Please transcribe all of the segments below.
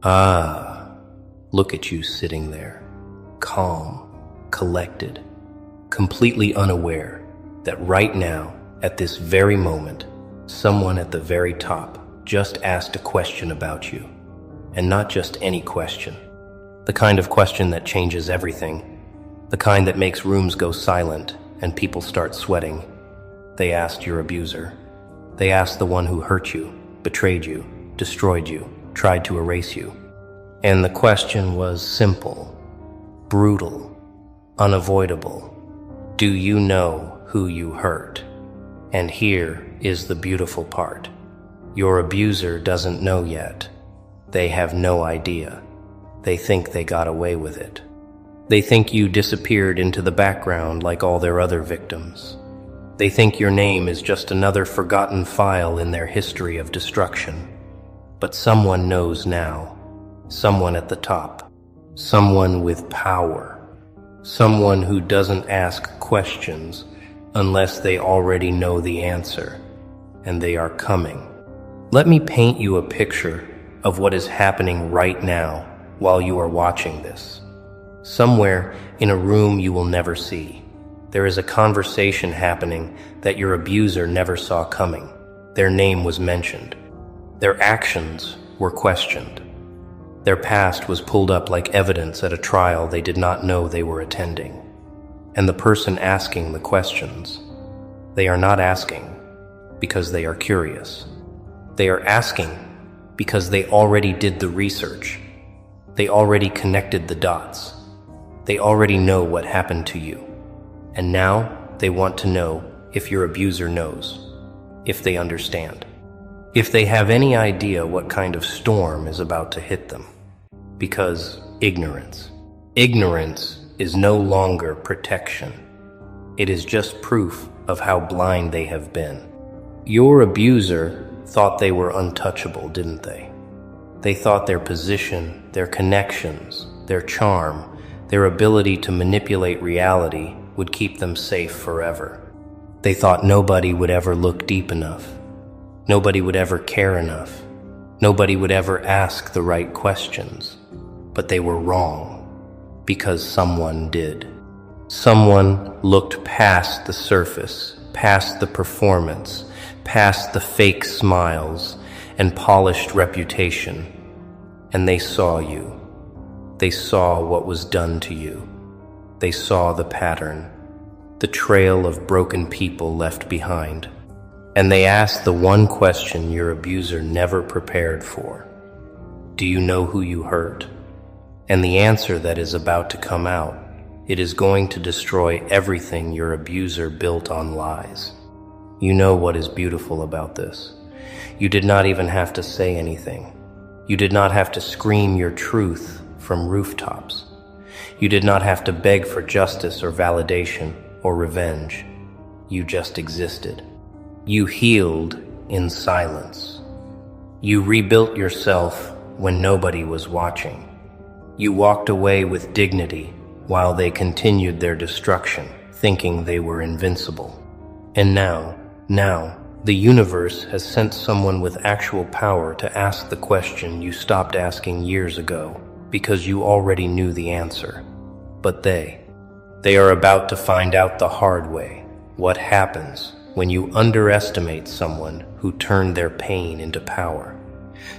Ah, look at you sitting there, calm, collected, completely unaware that right now, at this very moment, someone at the very top just asked a question about you. And not just any question. The kind of question that changes everything. The kind that makes rooms go silent and people start sweating. They asked your abuser. They asked the one who hurt you, betrayed you, destroyed you, tried to erase you. And the question was simple, brutal, unavoidable. Do you know who you hurt? And here is the beautiful part. Your abuser doesn't know yet. They have no idea. They think they got away with it. They think you disappeared into the background like all their other victims. They think your name is just another forgotten file in their history of destruction. But someone knows now. Someone at the top. Someone with power. Someone who doesn't ask questions unless they already know the answer. And they are coming. Let me paint you a picture of what is happening right now while you are watching this. Somewhere in a room you will never see, there is a conversation happening that your abuser never saw coming. Their name was mentioned. Their actions were questioned. Their past was pulled up like evidence at a trial they did not know they were attending. And the person asking the questions, they are not asking because they are curious. They are asking because they already did the research. They already connected the dots. They already know what happened to you. And now they want to know if your abuser knows, if they understand, if they have any idea what kind of storm is about to hit them. Because ignorance is no longer protection. It is just proof of how blind they have been. Your abuser thought they were untouchable, didn't they? They thought their position, their connections, their charm, their ability to manipulate reality would keep them safe forever. They thought nobody would ever look deep enough. Nobody would ever care enough. Nobody would ever ask the right questions. But they were wrong, because someone did. Someone looked past the surface, past the performance, past the fake smiles and polished reputation, and they saw you. They saw what was done to you. They saw the pattern, the trail of broken people left behind. And they asked the one question your abuser never prepared for. Do you know who you hurt? And the answer that is about to come out, it is going to destroy everything your abuser built on lies. You know what is beautiful about this. You did not even have to say anything. You did not have to scream your truth from rooftops. You did not have to beg for justice or validation or revenge. You just existed. You healed in silence. You rebuilt yourself when nobody was watching. You walked away with dignity while they continued their destruction, thinking they were invincible. And now, the universe has sent someone with actual power to ask the question you stopped asking years ago because you already knew the answer. But they are about to find out the hard way what happens when you underestimate someone who turned their pain into power,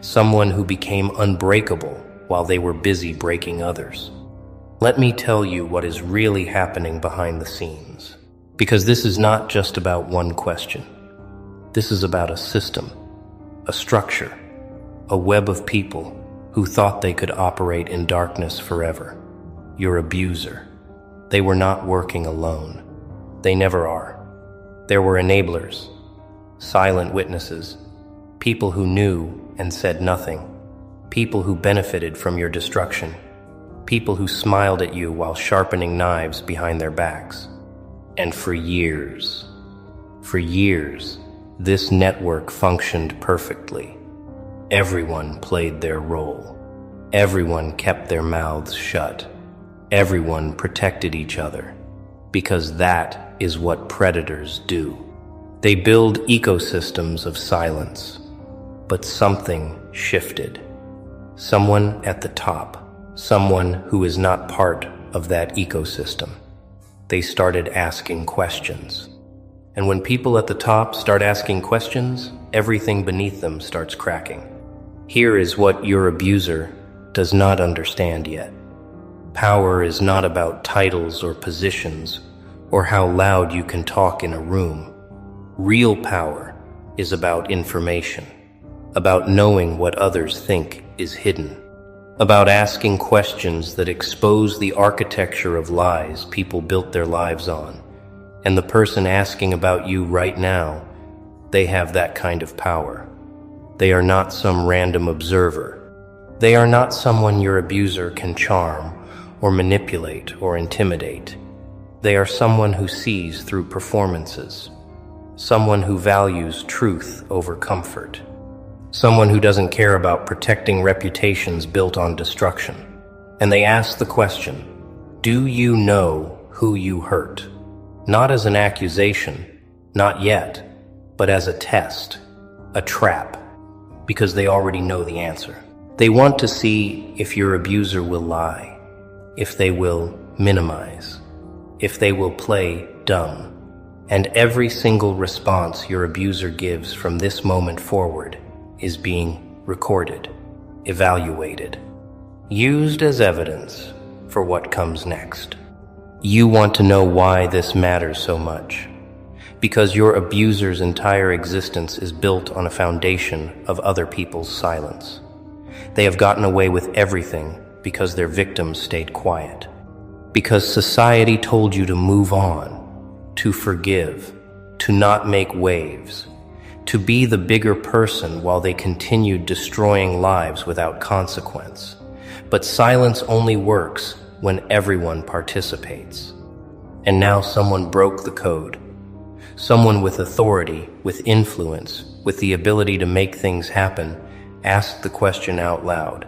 someone who became unbreakable while they were busy breaking others. Let me tell you what is really happening behind the scenes, because this is not just about one question. This is about a system, a structure, a web of people who thought they could operate in darkness forever. Your abuser. They were not working alone. They never are. There were enablers, silent witnesses, people who knew and said nothing, people who benefited from your destruction, people who smiled at you while sharpening knives behind their backs. And for years, this network functioned perfectly. Everyone played their role. Everyone kept their mouths shut. Everyone protected each other, because that is what predators do. They build ecosystems of silence. But something shifted. someone at the top, someone who is not part of that ecosystem. They started asking questions. And when people at the top start asking questions, everything beneath them starts cracking. Here is what your abuser does not understand yet. Power is not about titles or positions or how loud you can talk in a room. Real power is about information, about knowing what others think is hidden, about asking questions that expose the architecture of lies people built their lives on. And the person asking about you right now, they have that kind of power. They are not some random observer. They are not someone your abuser can charm or manipulate or intimidate. They are someone who sees through performances, someone who values truth over comfort, someone who doesn't care about protecting reputations built on destruction. And they ask the question, do you know who you hurt? Not as an accusation, not yet, but as a test, a trap, because they already know the answer. They want to see if your abuser will lie, if they will minimize, if they will play dumb. And every single response your abuser gives from this moment forward is being recorded, evaluated, used as evidence for what comes next. You want to know why this matters so much, because your abuser's entire existence is built on a foundation of other people's silence. They have gotten away with everything because their victims stayed quiet, because society told you to move on, to forgive, to not make waves, to be the bigger person while they continued destroying lives without consequence. But silence only works when everyone participates. And now someone broke the code. Someone with authority, with influence, with the ability to make things happen, asked the question out loud.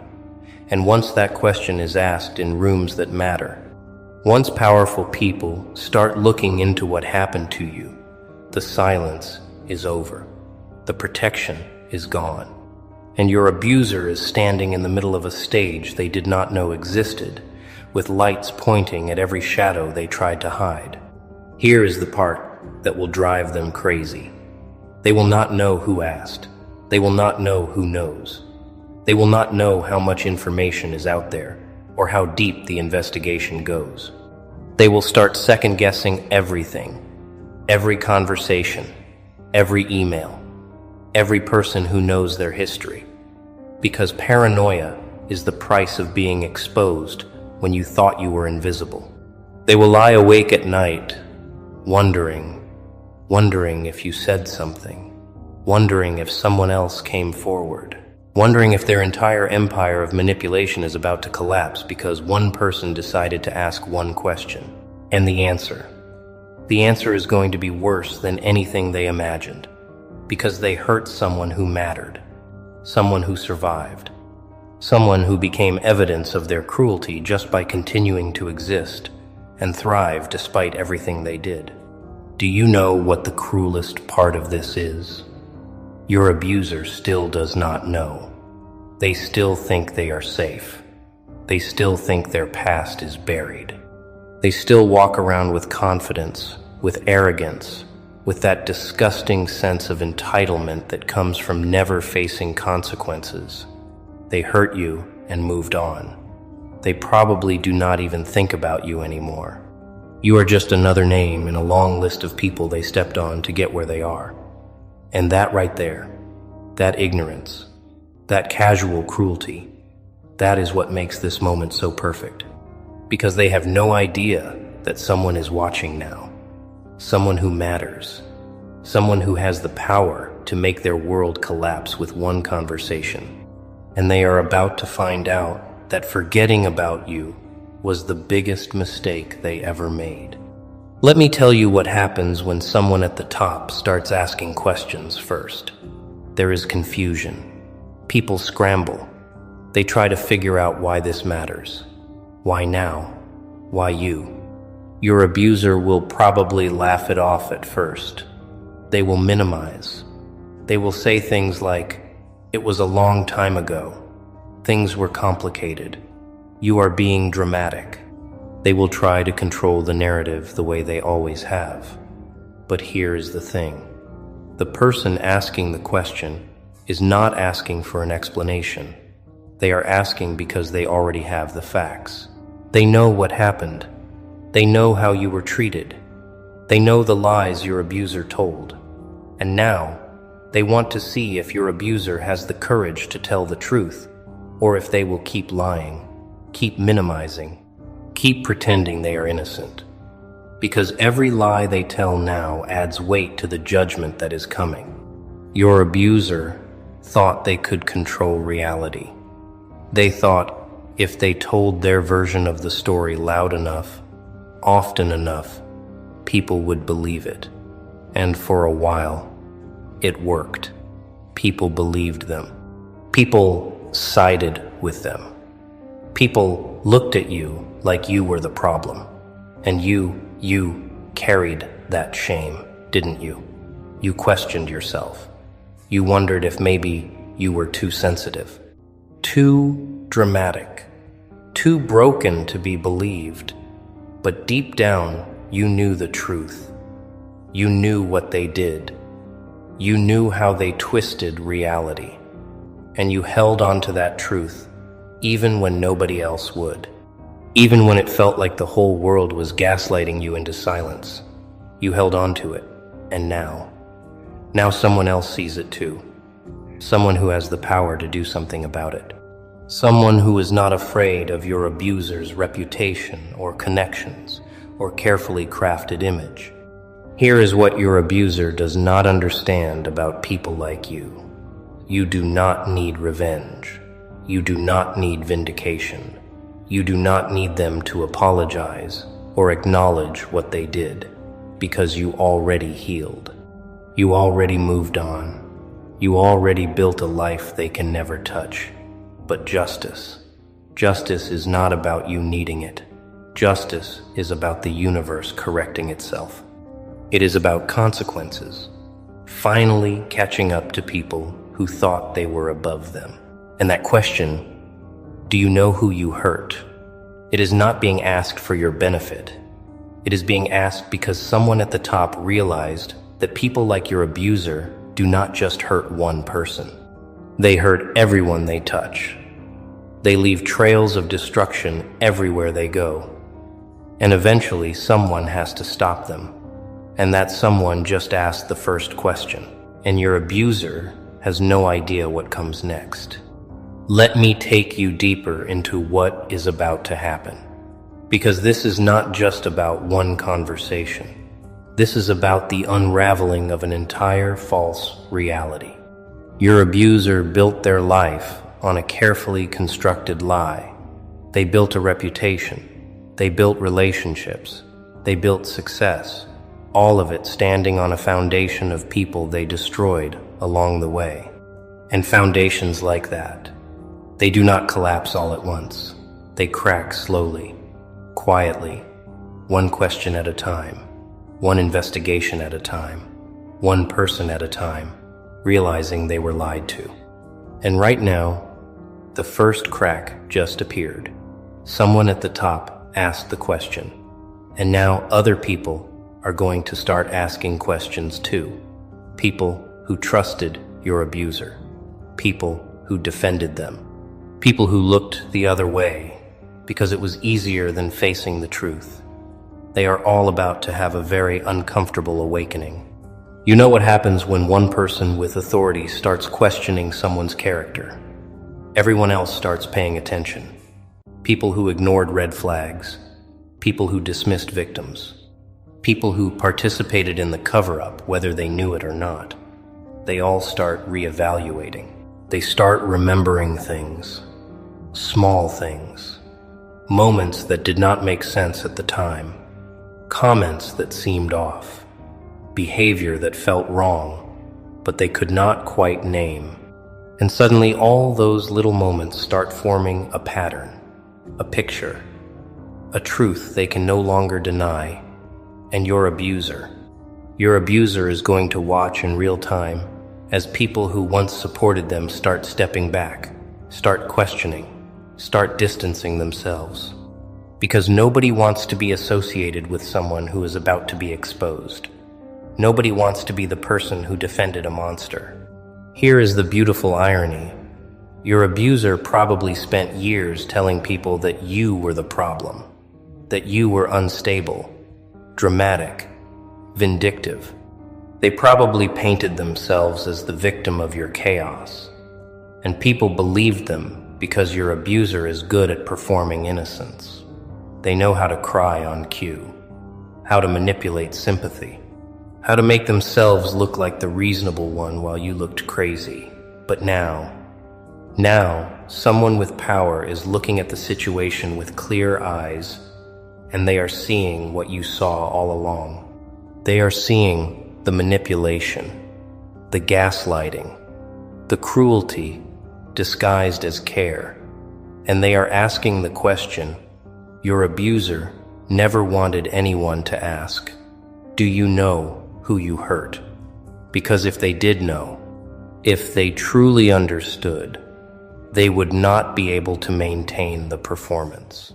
And once that question is asked in rooms that matter, once powerful people start looking into what happened to you, the silence is over. The protection is gone. And your abuser is standing in the middle of a stage they did not know existed, with lights pointing at every shadow they tried to hide. Here is the part that will drive them crazy. They will not know who asked. They will not know who knows. They will not know how much information is out there or how deep the investigation goes. They will start second-guessing everything, every conversation, every email, every person who knows their history, because paranoia is the price of being exposed when you thought you were invisible. They will lie awake at night, wondering if you said something, wondering if someone else came forward, wondering if their entire empire of manipulation is about to collapse because one person decided to ask one question. And the answer is going to be worse than anything they imagined, because they hurt someone who mattered, someone who survived, someone who became evidence of their cruelty just by continuing to exist and thrive despite everything they did. Do you know what the cruelest part of this is? Your abuser still does not know. They still think they are safe. They still think their past is buried. They still walk around with confidence, with arrogance, with that disgusting sense of entitlement that comes from never facing consequences. They hurt you and moved on. They probably do not even think about you anymore. You are just another name in a long list of people they stepped on to get where they are. And that right there, that ignorance, that casual cruelty, that is what makes this moment so perfect. Because they have no idea that someone is watching now. Someone who matters. Someone who has the power to make their world collapse with one conversation. And they are about to find out that forgetting about you was the biggest mistake they ever made. Let me tell you what happens when someone at the top starts asking questions first. There is confusion. People scramble. They try to figure out why this matters. Why now? Why you? Your abuser will probably laugh it off at first. They will minimize. They will say things like, "It was a long time ago." Things were complicated. You are being dramatic. They will try to control the narrative the way they always have. But here is the thing. The person asking the question is not asking for an explanation. They are asking because they already have the facts. They know what happened. They know how you were treated. They know the lies your abuser told. And now, they want to see if your abuser has the courage to tell the truth, or if they will keep lying, keep minimizing, keep pretending they are innocent. Because every lie they tell now adds weight to the judgment that is coming. Your abuser thought they could control reality. They thought if they told their version of the story loud enough, often enough, people would believe it. And for a while, it worked. People believed them. People sided with them. People looked at you like you were the problem. And you carried that shame, didn't you? You questioned yourself. You wondered if maybe you were too sensitive, too dramatic, too broken to be believed. But deep down, you knew the truth. You knew what they did. You knew how they twisted reality. And you held on to that truth, even when nobody else would. Even when it felt like the whole world was gaslighting you into silence, you held on to it. And now someone else sees it too. Someone who has the power to do something about it. Someone who is not afraid of your abuser's reputation or connections or carefully crafted image. Here is what your abuser does not understand about people like you. You do not need revenge. You do not need vindication. You do not need them to apologize or acknowledge what they did, because you already healed. You already moved on. You already built a life they can never touch. But justice is not about you needing it. Justice is about the universe correcting itself. It is about consequences, finally catching up to people who thought they were above them. And that question, do you know who you hurt? It is not being asked for your benefit. It is being asked because someone at the top realized that people like your abuser do not just hurt one person. They hurt everyone they touch. They leave trails of destruction everywhere they go. And eventually someone has to stop them. And that someone just asked the first question. And your abuser has no idea what comes next. Let me take you deeper into what is about to happen. Because this is not just about one conversation. This is about the unraveling of an entire false reality. Your abuser built their life on a carefully constructed lie. They built a reputation. They built relationships. They built success. All of it standing on a foundation of people they destroyed along the way. And foundations like that, they do not collapse all at once. They crack slowly, quietly, one question at a time, one investigation at a time, one person at a time, realizing they were lied to. And right now, the first crack just appeared. Someone at the top asked the question, and now other people are going to start asking questions too. People who trusted your abuser. People who defended them. People who looked the other way because it was easier than facing the truth. They are all about to have a very uncomfortable awakening. You know what happens when one person with authority starts questioning someone's character. Everyone else starts paying attention. People who ignored red flags. People who dismissed victims. People who participated in the cover-up, whether they knew it or not. They all start reevaluating. They start remembering things. Small things. Moments that did not make sense at the time. Comments that seemed off. Behavior that felt wrong, but they could not quite name. And suddenly all those little moments start forming a pattern, a picture, a truth they can no longer deny. And your abuser is going to watch in real time as people who once supported them start stepping back, start questioning, start distancing themselves. Because nobody wants to be associated with someone who is about to be exposed. Nobody wants to be the person who defended a monster. Here is the beautiful irony. Your abuser probably spent years telling people that you were the problem, that you were unstable, dramatic, vindictive. They probably painted themselves as the victim of your chaos. And people believed them because your abuser is good at performing innocence. They know how to cry on cue, how to manipulate sympathy, how to make themselves look like the reasonable one while you looked crazy. But now, someone with power is looking at the situation with clear eyes, and they are seeing what you saw all along. They are seeing the manipulation, the gaslighting, the cruelty disguised as care, and they are asking the question your abuser never wanted anyone to ask. Do you know who you hurt? Because if they did know, if they truly understood, they would not be able to maintain the performance.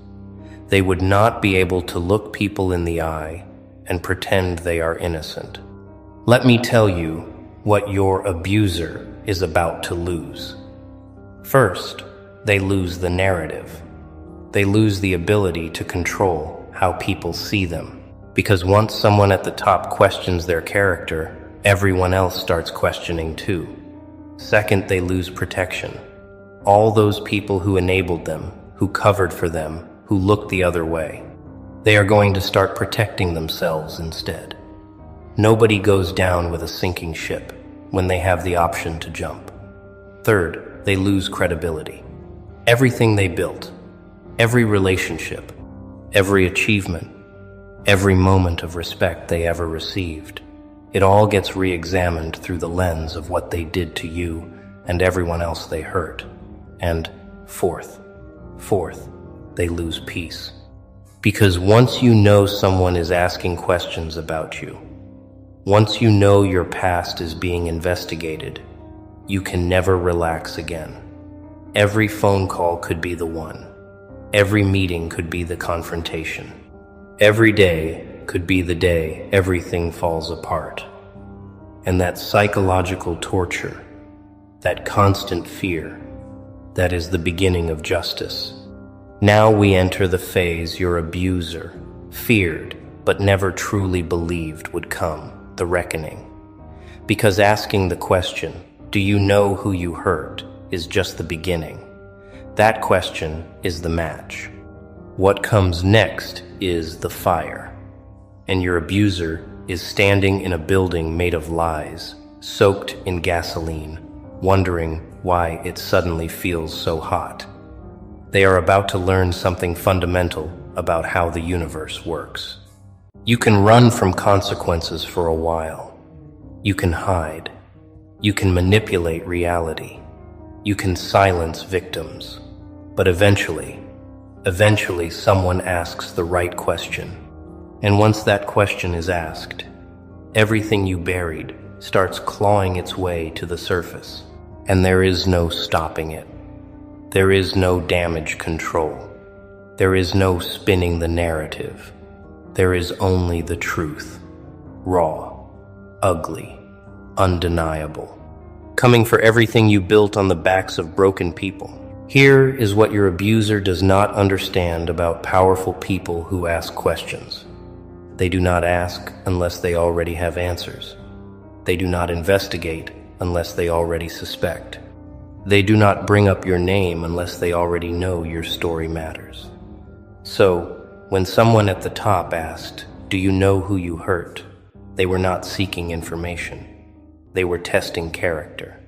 They would not be able to look people in the eye and pretend they are innocent. Let me tell you what your abuser is about to lose. First, they lose the narrative. They lose the ability to control how people see them. Because once someone at the top questions their character, everyone else starts questioning too. Second, they lose protection. All those people who enabled them, who covered for them, who looked the other way, they are going to start protecting themselves instead. Nobody goes down with a sinking ship when they have the option to jump. Third, they lose credibility. Everything they built, every relationship, every achievement, every moment of respect they ever received, it all gets re-examined through the lens of what they did to you and everyone else they hurt. And fourth, they lose peace. Because once you know someone is asking questions about you, once you know your past is being investigated, you can never relax again. Every phone call could be the one. Every meeting could be the confrontation. Every day could be the day everything falls apart. And that psychological torture, that constant fear, that is the beginning of justice. Now we enter the phase your abuser feared but never truly believed would come, the reckoning. Because asking the question, do you know who you hurt, is just the beginning. That question is the match. What comes next is the fire. And your abuser is standing in a building made of lies, soaked in gasoline, wondering why it suddenly feels so hot. They are about to learn something fundamental about how the universe works. You can run from consequences for a while. You can hide. You can manipulate reality. You can silence victims. But eventually someone asks the right question. And once that question is asked, everything you buried starts clawing its way to the surface. And there is no stopping it. There is no damage control. There is no spinning the narrative. There is only the truth. Raw, ugly, undeniable. Coming for everything you built on the backs of broken people. Here is what your abuser does not understand about powerful people who ask questions. They do not ask unless they already have answers. They do not investigate unless they already suspect. They do not bring up your name unless they already know your story matters. So, when someone at the top asked, do you know who you hurt? They were not seeking information. They were testing character.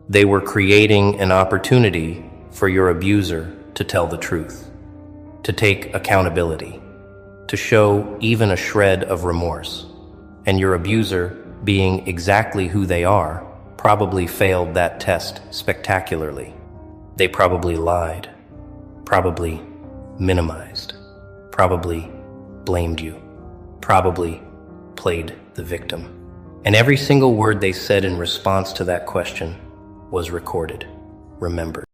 They were creating an opportunity for your abuser to tell the truth, to take accountability, to show even a shred of remorse. And your abuser, being exactly who they are, probably failed that test spectacularly. They probably lied, probably minimized, probably blamed you, probably played the victim. And every single word they said in response to that question was recorded, remembered.